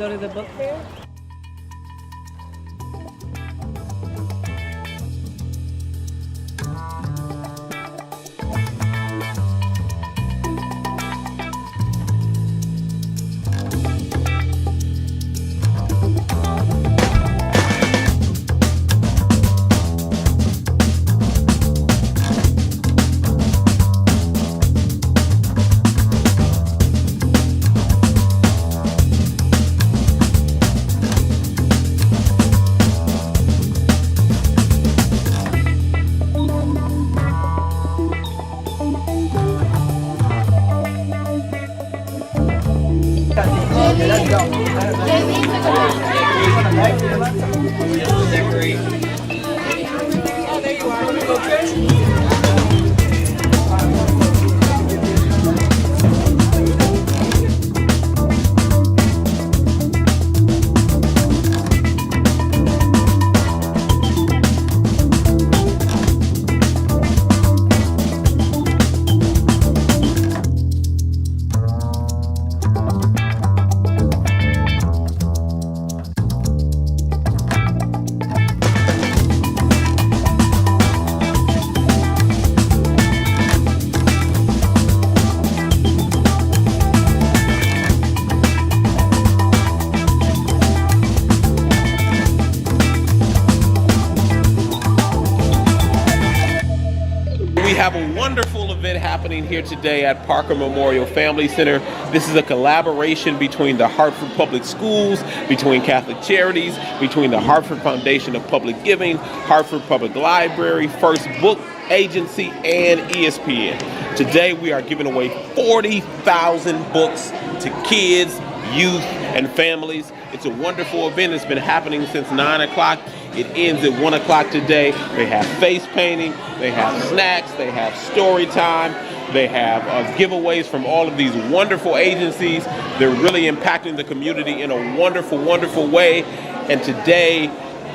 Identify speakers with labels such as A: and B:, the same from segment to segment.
A: go to the book fair?
B: We have a wonderful event happening here today at Parker Memorial Family Center. This is a collaboration between the Hartford Public Schools, between Catholic Charities, between the Hartford Foundation of Public Giving, Hartford Public Library, First Book Agency, and ESPN. Today we are giving away 40,000 books to kids, youth, and families. It's a wonderful event. It's been happening since 9 o'clock. It ends at 1 o'clock today. They have face painting, they have snacks, they have story time, they have giveaways from all of these wonderful agencies. They're really impacting the community in a wonderful, wonderful way. And today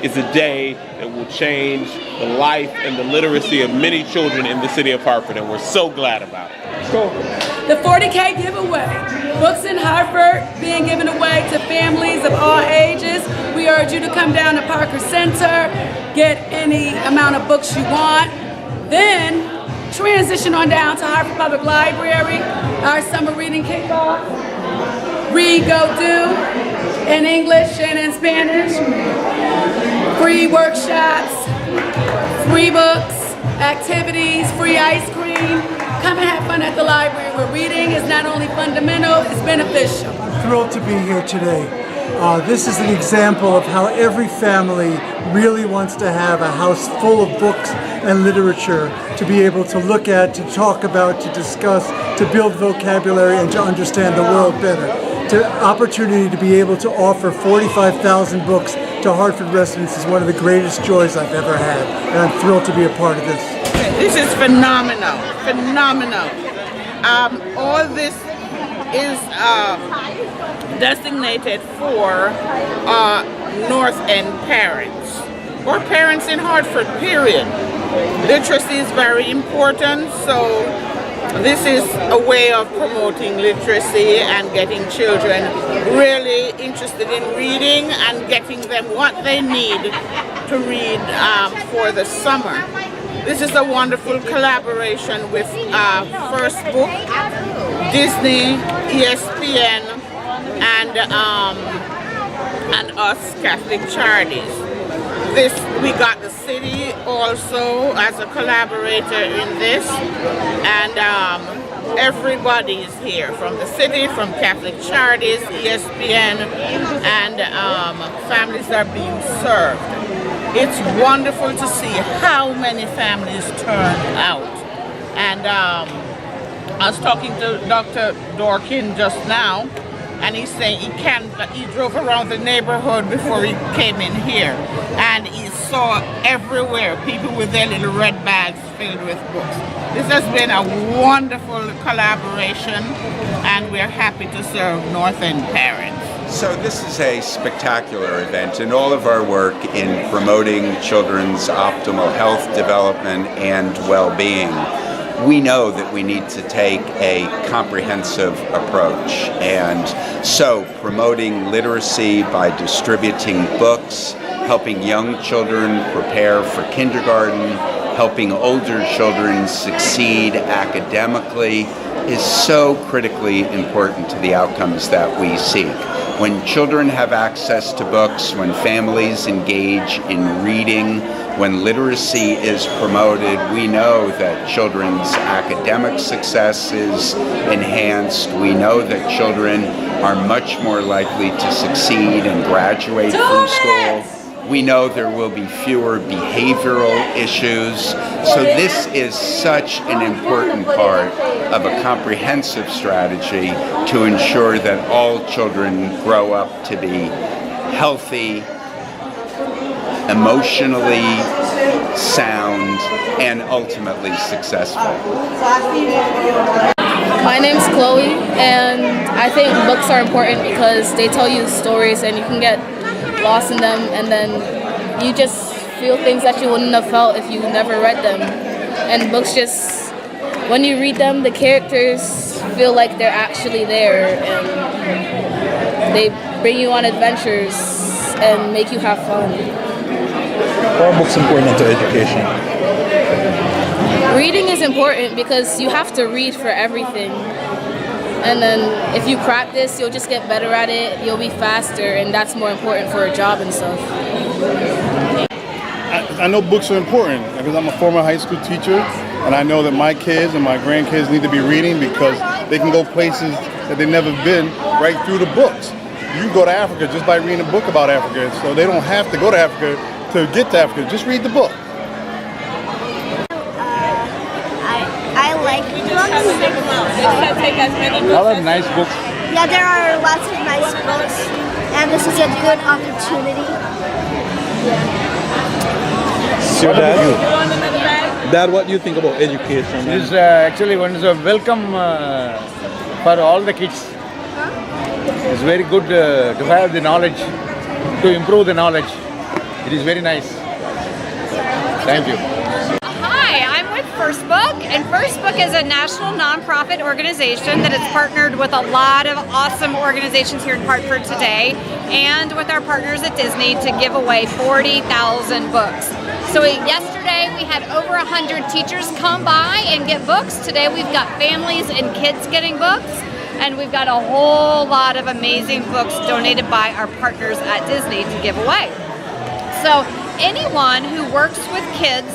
B: is a day that will change the life and the literacy of many children in the city of Hartford, and we're so glad about it.
A: Cool.
C: The 40K giveaway. Books in Hartford being given away to families of all ages. We urge you to come down to Parker Center, get any amount of books you want, then transition on down to Hartford Public Library, our summer reading kickoff. Read, go, do in English and in Spanish. Free workshops, free books, activities, free ice cream. Come and have fun at the library where reading is not only fundamental, it's beneficial.
D: I'm thrilled to be here today. This is an example of how every family really wants to have a house full of books and literature to be able to look at, to talk about, to discuss, to build vocabulary, and to understand the world better. The opportunity to be able to offer 45,000 books to Hartford residents is one of the greatest joys I've ever had, and I'm thrilled to be a part of this.
E: This is phenomenal, phenomenal. All this is designated for North End parents, or parents in Hartford, period. Literacy is very important, so this is a way of promoting literacy and getting children really interested in reading and getting them what they need to read for the summer. This is a wonderful collaboration with First Book, Disney, ESPN, and us Catholic Charities. We got the city also as a collaborator in this, and everybody is here from the city, from Catholic Charities, ESPN, and families are being served. It's wonderful to see how many families turn out. And I was talking to Dr. Dorkin just now, and he's saying he drove around the neighborhood before he came in here, and he saw everywhere people with their little red bags filled with books. This has been a wonderful collaboration, and we're happy to serve North End parents.
F: So this is a spectacular event, and all of our work in promoting children's optimal health development and well-being we know that we need to take a comprehensive approach. And so promoting literacy by distributing books, helping young children prepare for kindergarten, helping older children succeed academically is so critically important to the outcomes that we seek. When children have access to books, when families engage in reading, when literacy is promoted, we know that children's academic success is enhanced. We know that children are much more likely to succeed and graduate from school. We know there will be fewer behavioral issues. So this is such an important part of a comprehensive strategy to ensure that all children grow up to be healthy, emotionally sound, and ultimately successful.
A: My name's Chloe, and I think books are important because they tell you stories and you can get lost in them, and then you just feel things that you wouldn't have felt if you never read them. And books just, when you read them, the characters feel like they're actually there, and they bring you on adventures and make you have fun.
G: Are books important to education?
A: Reading is important because you have to read for everything. And then if you practice, you'll just get better at it, you'll be faster, and that's more important for a job and stuff.
G: I know books are important because I'm a former high school teacher, and I know that my kids and my grandkids need to be reading because they can go places that they've never been right through the books. You can go to Africa just by reading a book about Africa, so they don't have to go to Africa to get to Africa. Just read the book.
H: I like books.
G: I love nice books.
H: Yeah, there are lots of nice books, and this is a good opportunity.
G: So Dad, what do you think about education?
I: It is actually one is a welcome for all the kids. It's very good to have the knowledge, to improve the knowledge. It is very nice. Thank you.
J: Hi, I'm with First Book, and First Book is a national nonprofit organization that has partnered with a lot of awesome organizations here in Hartford today, and with our partners at Disney to give away 40,000 books. So yesterday we had over 100 teachers come by and get books. Today we've got families and kids getting books, and we've got a whole lot of amazing books donated by our partners at Disney to give away. So anyone who works with kids,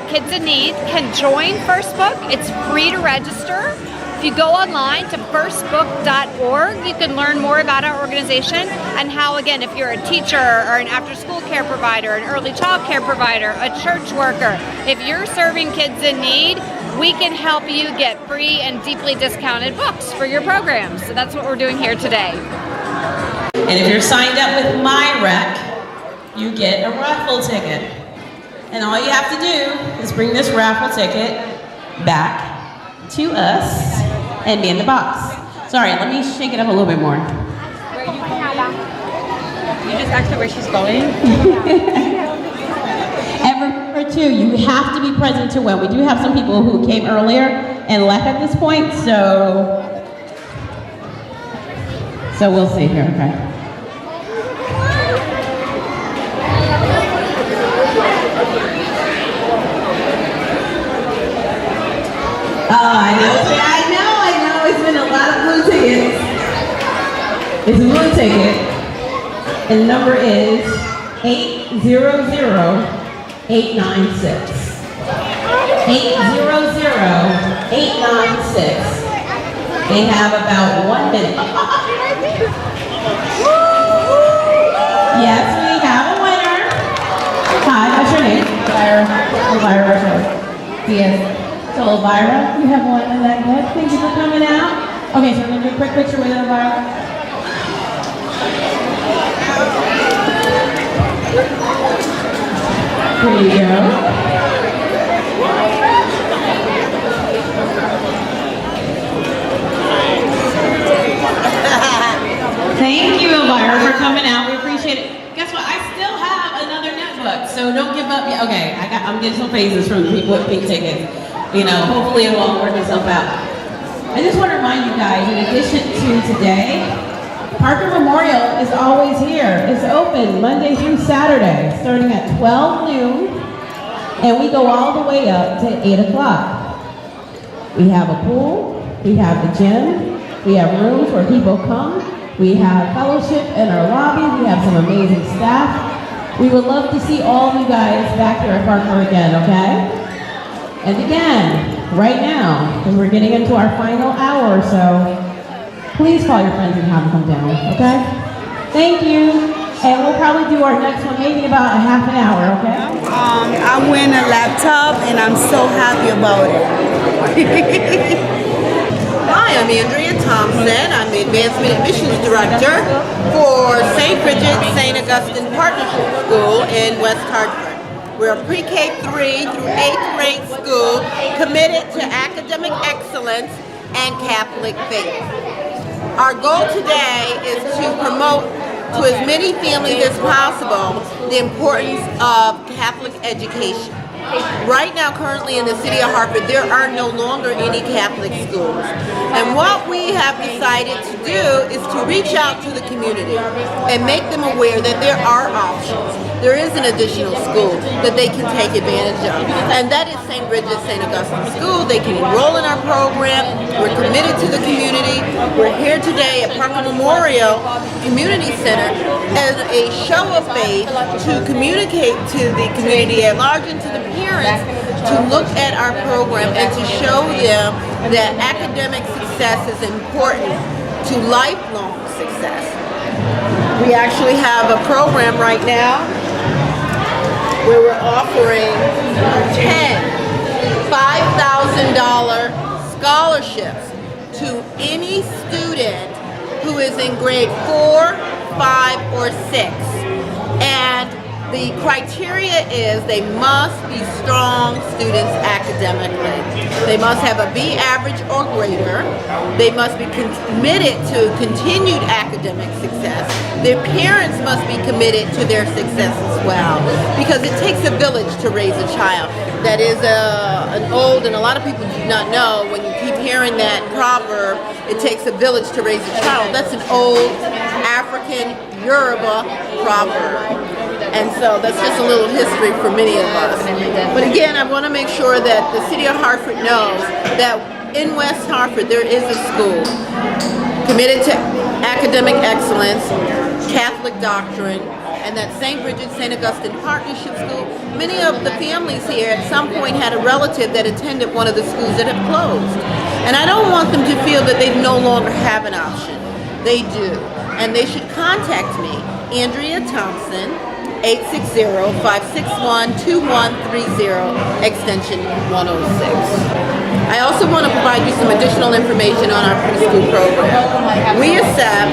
J: kids in need, can join First Book. It's free to register. If you go online to firstbook.org, you can learn more about our organization and how, again, if you're a teacher or an after-school care provider, an early child care provider, a church worker, if you're serving kids in need, we can help you get free and deeply discounted books for your programs. So that's what we're doing here today.
K: And if you're signed up with MyRec, you get a raffle ticket. And all you have to do is bring this raffle ticket back to us and be in the box. Sorry, let me shake it up a little bit more.
J: Where you just asked her where she's going?
K: And remember too, you have to be present to win. We do have some people who came earlier and left at this point, so we'll see here, okay? Oh, I know, it's been a lot of blue tickets. It's a blue ticket, and the number is 800-896. 800-896. They have about 1 minute. Yes, we have a winner. Hi, what's your name? Elvira Rochelle. Yes. So Elvira, you have one of that good. Thank you for coming out. Okay, so we're gonna do a quick picture with Elvira. Here you go. Thank you, Elvira, for coming out. We appreciate it. Guess what? I still have another notebook, so don't give up yet. Okay, I'm getting some faces from the people with pink tickets. hopefully it'll all work itself out. I just want to remind you guys, in addition to today, Parker Memorial is always here. It's open Monday through Saturday, starting at 12 noon, and we go all the way up to 8 o'clock. We have a pool, we have the gym, we have rooms where people come, we have fellowship in our lobby, we have some amazing staff. We would love to see all of you guys back here at Parker again, okay? And again, right now, because we're getting into our final hour or so, please call your friends and have them come down, okay? Thank you. And we'll probably do our next one maybe about a half an hour, okay?
L: I win a laptop and I'm so happy about it.
M: Hi, I'm Andrea Thompson. I'm the Advancement Admissions Director for St. Bridget St. Augustine Partnership School in West Hartford. We're a pre-K 3 through 8th grade school committed to academic excellence and Catholic faith. Our goal today is to promote to as many families as possible the importance of Catholic education. Right now, currently in the City of Hartford, there are no longer any Catholic schools. And what we have decided to do is to reach out to the community and make them aware that there are options. There is an additional school that they can take advantage of. And that is St. Bridget St. Augustine School. They can enroll in our program. We're committed to the community. We're here today at Parker Memorial Community Center as a show of faith to communicate to the community at large and to the parents to look at our program and to show them that academic success is important to lifelong success. We actually have a program right now where we're offering 10 $5,000 scholarships to any student who is in grade 4, 5, or 6. And the criteria is they must be strong students academically. They must have a B average or greater. They must be committed to continued academic success. Their parents must be committed to their success as well, because it takes a village to raise a child. That is an old, and a lot of people do not know, when you keep hearing that proverb, it takes a village to raise a child. That's an old African Yoruba proverb. And so that's just a little history for many of us. But again, I want to make sure that the City of Hartford knows that in West Hartford there is a school committed to academic excellence, Catholic doctrine, and that St. Bridget St. Augustine Partnership School, many of the families here at some point had a relative that attended one of the schools that have closed. And I don't want them to feel that they no longer have an option. They do. And they should contact me, Andrea Thompson, 860-561-2130, extension 106. I also want to provide you some additional information on our preschool program. We accept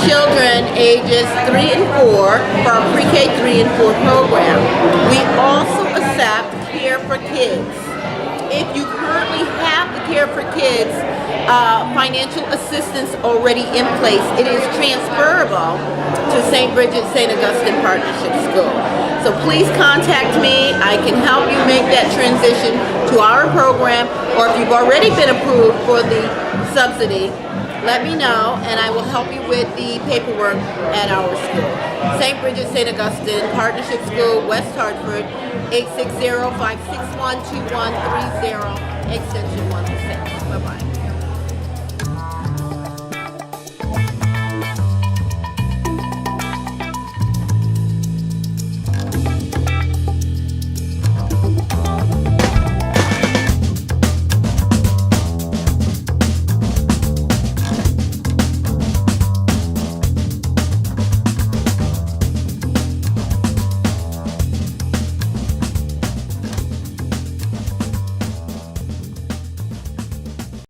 M: children ages 3 and 4 for our pre-K 3 and 4 program. We also accept Care for Kids. If you currently have the Care for Kids financial assistance already in place, it is transferable to St. Bridget St. Augustine Partnership School. So please contact me. I can help you make that transition to our program, or if you've already been approved for the subsidy, let me know and I will help you with the paperwork at our school. St. Bridget St. Augustine Partnership School, West Hartford, 860-561-2130, extension 106. Bye-bye.